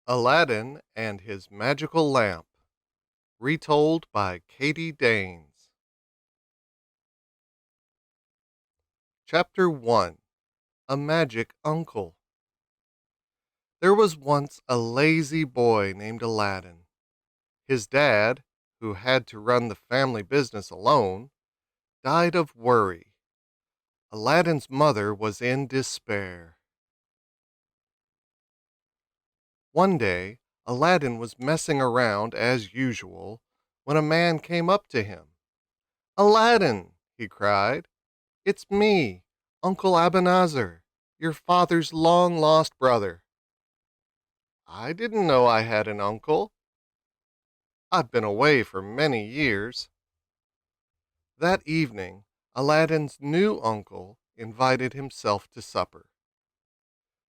Aladdin and His Magical Lamp, retold by Daynes. Chapter 1. A Magic Uncle. There was once a lazy boy named Aladdin. His dad, who had to run the family business alone, died of worry. Aladdin's mother was in despair. One day, Aladdin was messing around as usual when a man came up to him. "Aladdin," he cried, "it's me, Uncle Abanazar, your father's long-lost brother." "I didn't know I had an uncle. I've been away for many years." That evening, Aladdin's new uncle invited himself to supper.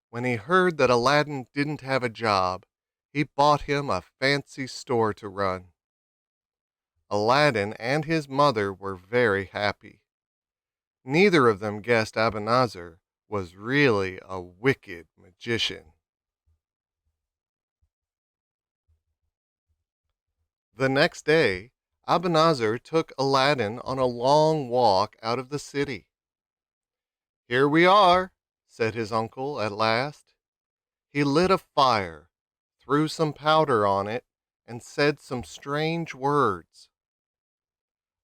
When he heard that Aladdin didn't have a job, he bought him a fancy store to run. Aladdin and his mother were very happy. Neither of them guessed Abanazar was really a wicked magician. The next day, Abanazar took Aladdin on a long walk out of the city. "Here we are," said his uncle at last. He lit a fire, threw some powder on it, and said some strange words.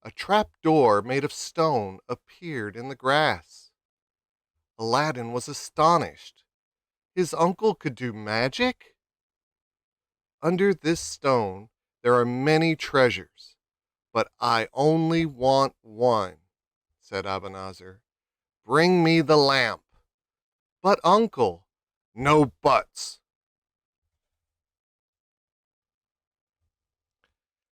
A trap door made of stone appeared in the grass. Aladdin was astonished. His uncle could do magic? "Under this stone there are many treasures, but I only want one," said Abanazar. "Bring me the lamp." "But, uncle—" "No buts.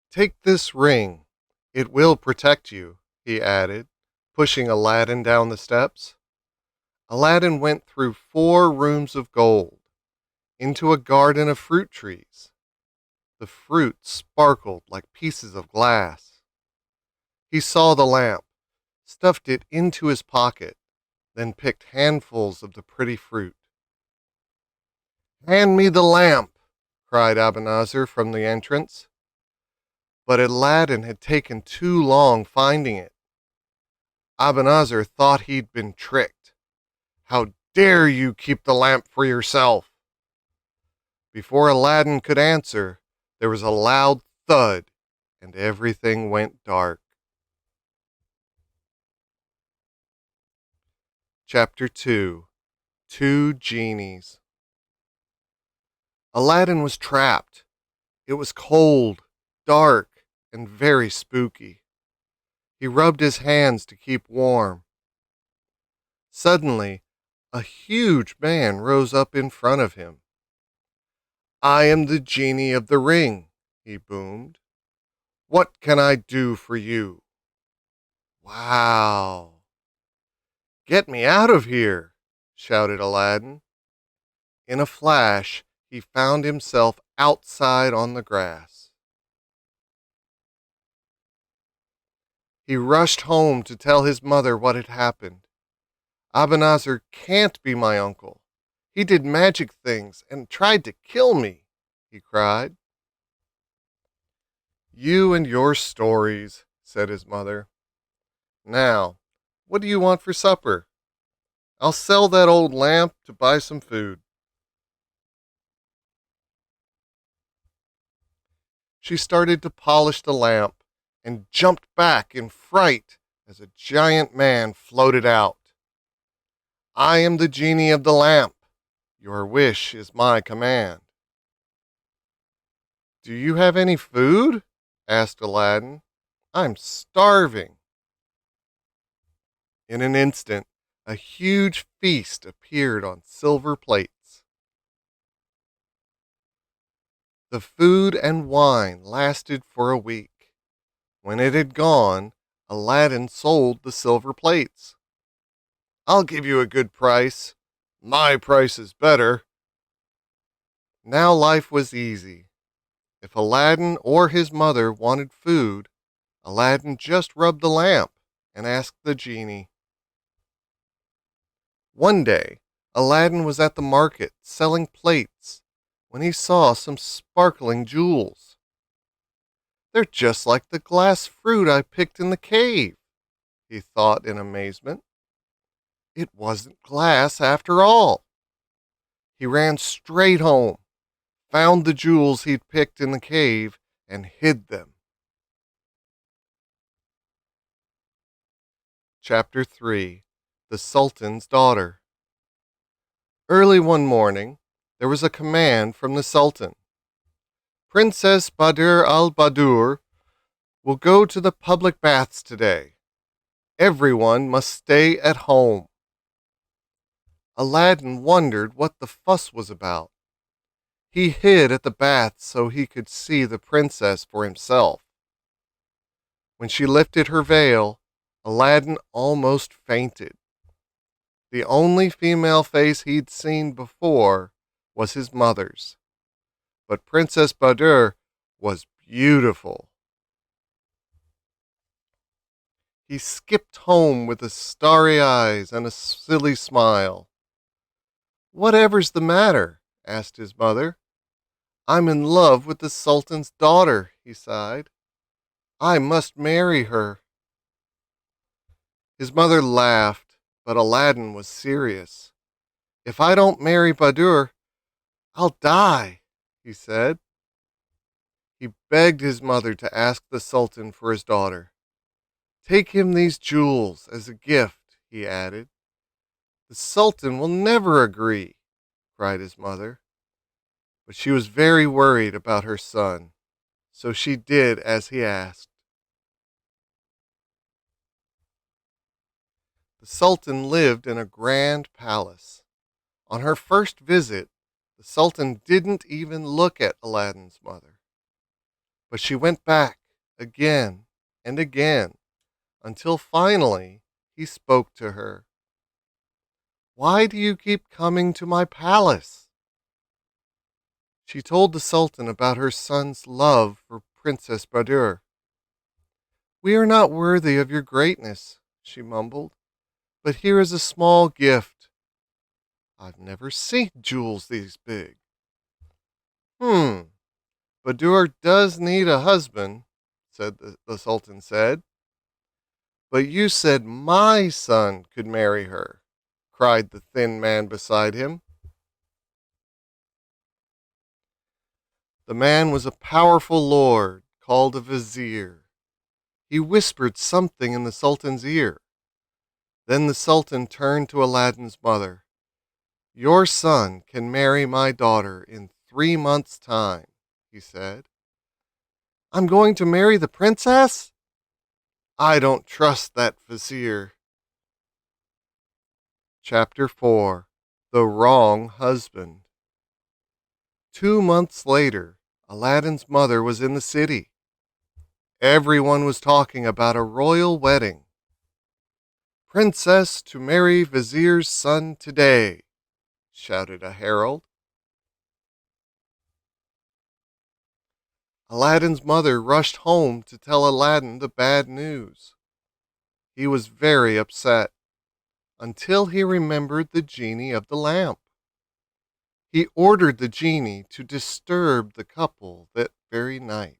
Take this ring. It will protect you," he added, pushing Aladdin down the steps. Aladdin went through 4 rooms of gold, into a garden of fruit trees. The fruit sparkled like pieces of glass. He saw the lamp, stuffed it into his pocket, then picked handfuls of the pretty fruit. "Hand me the lamp," cried Abanazar from the entrance. But Aladdin had taken too long finding it. Abanazar thought he'd been tricked. "How dare you keep the lamp for yourself?" Before Aladdin could answer, there was a loud thud, and everything went dark. Chapter 2. 2 Genies. Aladdin was trapped. It was cold, dark, and very spooky. He rubbed his hands to keep warm. Suddenly, a huge man rose up in front of him. "I am the genie of the ring," he boomed. "What can I do for you?" "Wow!" "Get me out of here!" shouted Aladdin. In a flash, he found himself outside on the grass. He rushed home to tell his mother what had happened. "Abanazar can't be my uncle. He did magic things and tried to kill me," he cried. "You and your stories," said his mother. "Now, what do you want for supper? I'll sell that old lamp to buy some food." She started to polish the lamp and jumped back in fright as a giant man floated out. "I am the genie of the lamp. Your wish is my command." "Do you have any food?" asked Aladdin. "I'm starving." In an instant, a huge feast appeared on silver plates. The food and wine lasted for a week. When it had gone, Aladdin sold the silver plates. "I'll give you a good price. My price is better." Now life was easy. If Aladdin or his mother wanted food, Aladdin just rubbed the lamp and asked the genie. One day, Aladdin was at the market selling plates when he saw some sparkling jewels. They're just like the glass fruit I picked in the cave, he thought in amazement. It wasn't glass after all. He ran straight home, found the jewels he'd picked in the cave, and hid them. Chapter 3. The Sultan's Daughter. Early one morning, there was a command from the Sultan. Princess Badr al-Badur will go to the public baths today. Everyone must stay at home. Aladdin wondered what the fuss was about. He hid at the baths so he could see the princess for himself. When she lifted her veil, Aladdin almost fainted. The only female face he'd seen before was his mother's. But Princess Badr was beautiful. He skipped home with his starry eyes and a silly smile. "Whatever's the matter?" asked his mother. "I'm in love with the Sultan's daughter," he sighed. "I must marry her." His mother laughed, but Aladdin was serious. "If I don't marry Badr, I'll die," he said. He begged his mother to ask the Sultan for his daughter. "Take him these jewels as a gift," he added. "The Sultan will never agree," cried his mother. But she was very worried about her son, so she did as he asked. The Sultan lived in a grand palace. On her first visit, the Sultan didn't even look at Aladdin's mother. But she went back again and again until finally he spoke to her. "Why do you keep coming to my palace?" She told the Sultan about her son's love for Princess Badr. "We are not worthy of your greatness," she mumbled, "but here is a small gift. I've never seen jewels these big." Badr does need a husband," the Sultan said. "But you said my son could marry her," cried the thin man beside him. The man was a powerful lord called a vizier. He whispered something in the Sultan's ear. Then the Sultan turned to Aladdin's mother. "Your son can marry my daughter in 3 months' time," he said. "I'm going to marry the princess?" "I don't trust that vizier." Chapter 4. The Wrong Husband. 2 months later, Aladdin's mother was in the city. Everyone was talking about a royal wedding. "Princess to marry vizier's son today," shouted a herald. Aladdin's mother rushed home to tell Aladdin the bad news. He was very upset until he remembered the genie of the lamp. He ordered the genie to disturb the couple that very night.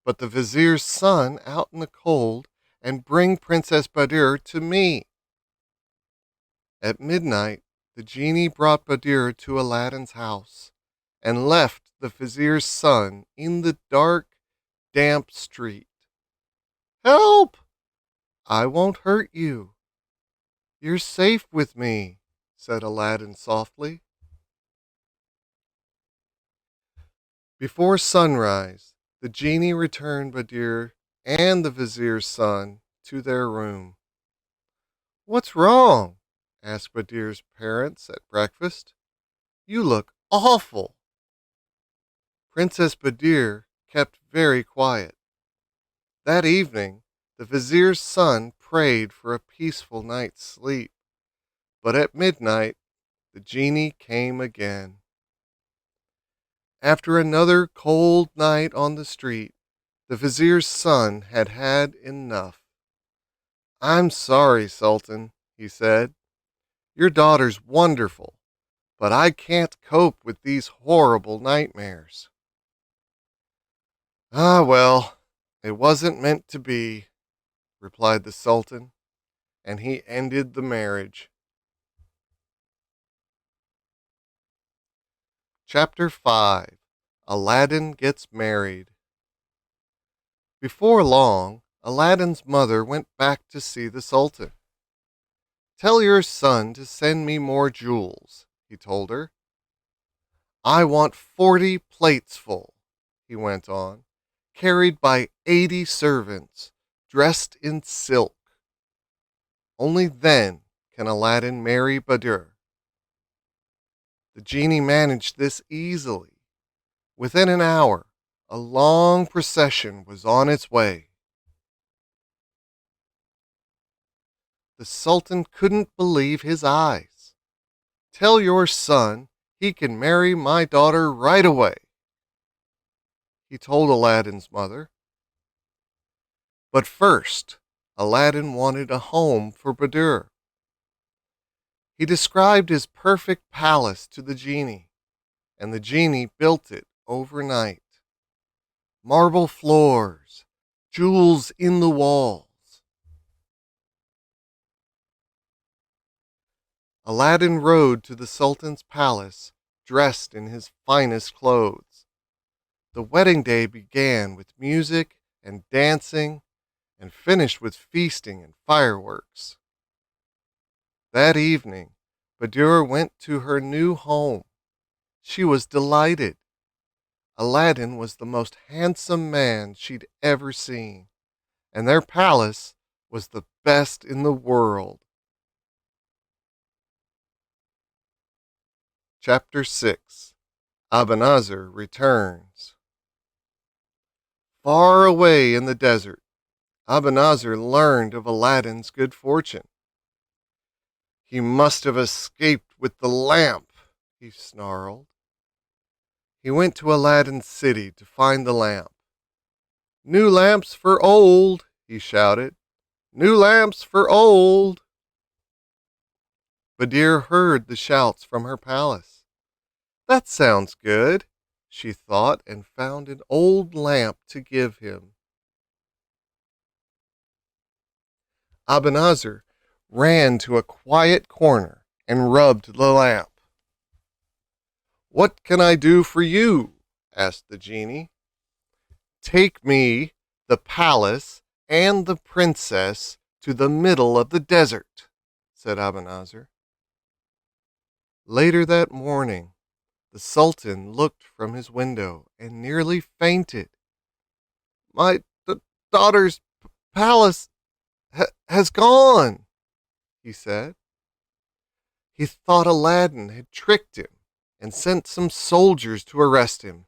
"Put the vizier's son out in the cold and bring Princess Badr to me." At midnight, the genie brought Badr to Aladdin's house and left the vizier's son in the dark, damp street. "Help! I won't hurt you. You're safe with me," said Aladdin softly. Before sunrise, the genie returned Badr and the vizier's son to their room. "What's wrong?" asked Badr's parents at breakfast. "You look awful." Princess Badr kept very quiet. That evening, the vizier's son prayed for a peaceful night's sleep. But at midnight, the genie came again. After another cold night on the street, the vizier's son had had enough. "I'm sorry, Sultan," he said. "Your daughter's wonderful, but I can't cope with these horrible nightmares. Ah, well, it wasn't meant to be, replied the Sultan, and he ended the marriage. Chapter 5. Aladdin Gets Married. Before long, Aladdin's mother went back to see the Sultan. Tell your son to send me more jewels, he told her. I want 40 plates full, he went on, carried by 80 servants, dressed in silk. Only then can Aladdin marry Badr. The genie managed this easily. Within an hour, a long procession was on its way. The Sultan couldn't believe his eyes. Tell your son he can marry my daughter right away, he told Aladdin's mother. But first, Aladdin wanted a home for Badr. He described his perfect palace to the genie, and the genie built it overnight. Marble floors, jewels in the walls. Aladdin rode to the Sultan's palace dressed in his finest clothes. The wedding day began with music and dancing and finished with feasting and fireworks. That evening, Badr went to her new home. She was delighted. Aladdin was the most handsome man she'd ever seen, and their palace was the best in the world. Chapter 6. Abanazar Returns. Far away in the desert, Abanazar learned of Aladdin's good fortune. He must have escaped with the lamp, he snarled. He went to Aladdin's city to find the lamp. New lamps for old, he shouted. New lamps for old. Badr heard the shouts from her palace. That sounds good, she thought, and found an old lamp to give him. Abanazar ran to a quiet corner and rubbed the lamp. What can I do for you? Asked the genie. Take me, the palace, and the princess to the middle of the desert, said Abanazar. Later that morning, the Sultan looked from his window and nearly fainted. My daughter's palace has gone, he said. He thought Aladdin had tricked him and sent some soldiers to arrest him.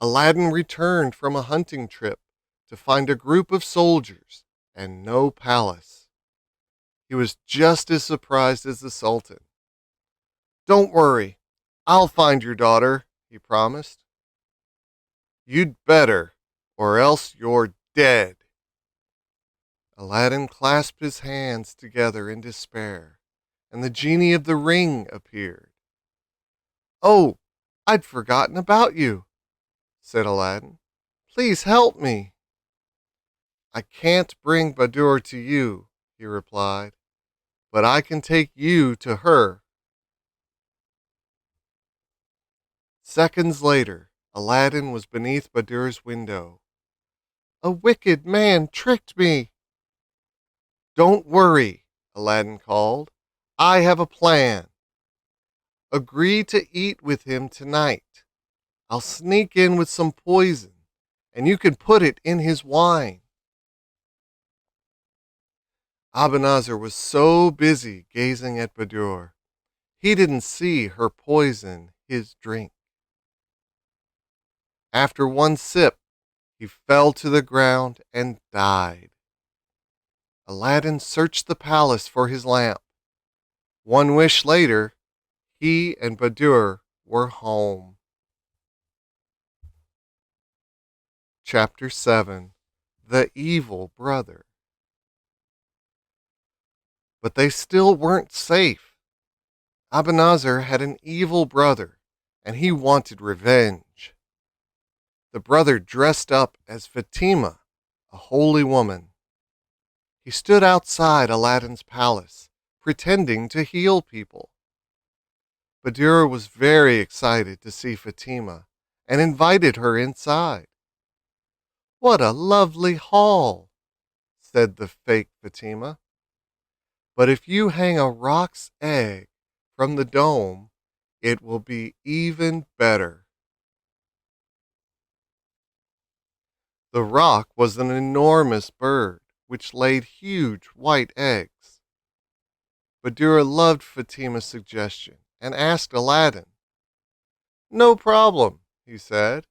Aladdin returned from a hunting trip to find a group of soldiers and no palace. He was just as surprised as the Sultan. Don't worry, I'll find your daughter, he promised. You'd better, or else you're dead. Aladdin clasped his hands together in despair, and the genie of the ring appeared. Oh, I'd forgotten about you, said Aladdin. Please help me. I can't bring Badr to you, he replied, but I can take you to her. Seconds later, Aladdin was beneath Badr's window. A wicked man tricked me. Don't worry, Aladdin called. I have a plan. Agree to eat with him tonight. I'll sneak in with some poison, and you can put it in his wine. Abanazar was so busy gazing at Badr, he didn't see her poison his drink. After one sip, he fell to the ground and died. Aladdin searched the palace for his lamp. One wish later, he and Badr were home. Chapter 7. The Evil Brother. But they still weren't safe. Abanazar had an evil brother, and he wanted revenge. The brother dressed up as Fatima, a holy woman. He stood outside Aladdin's palace, pretending to heal people. Badura was very excited to see Fatima and invited her inside. "What a lovely hall," said the fake Fatima. "But if you hang a roc's egg from the dome, it will be even better." The roc was an enormous bird which laid huge white eggs. Badura loved Fatima's suggestion and asked Aladdin. "No problem," he said,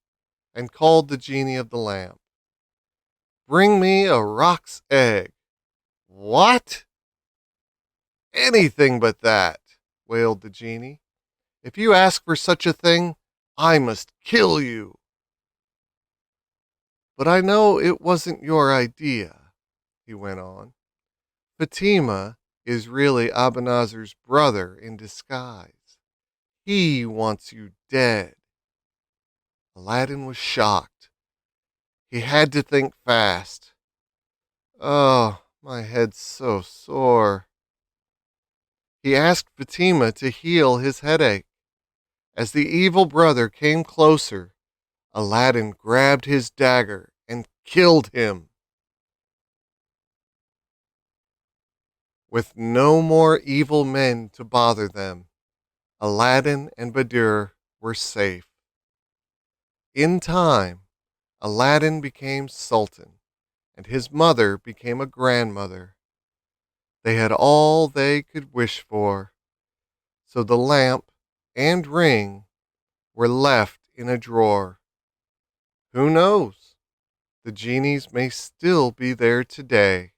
and called the genie of the lamp. "Bring me a roc's egg." "What?" "Anything but that," wailed the genie. "If you ask for such a thing, I must kill you." "But I know it wasn't your idea," he went on. "Fatima is really Abanazar's brother in disguise. He wants you dead." Aladdin was shocked. He had to think fast. "Oh, my head's so sore." He asked Fatima to heal his headache. As the evil brother came closer, Aladdin grabbed his dagger and killed him. With no more evil men to bother them, Aladdin and Badr were safe. In time, Aladdin became Sultan, and his mother became a grandmother. They had all they could wish for, so the lamp and ring were left in a drawer. Who knows? The genies may still be there today.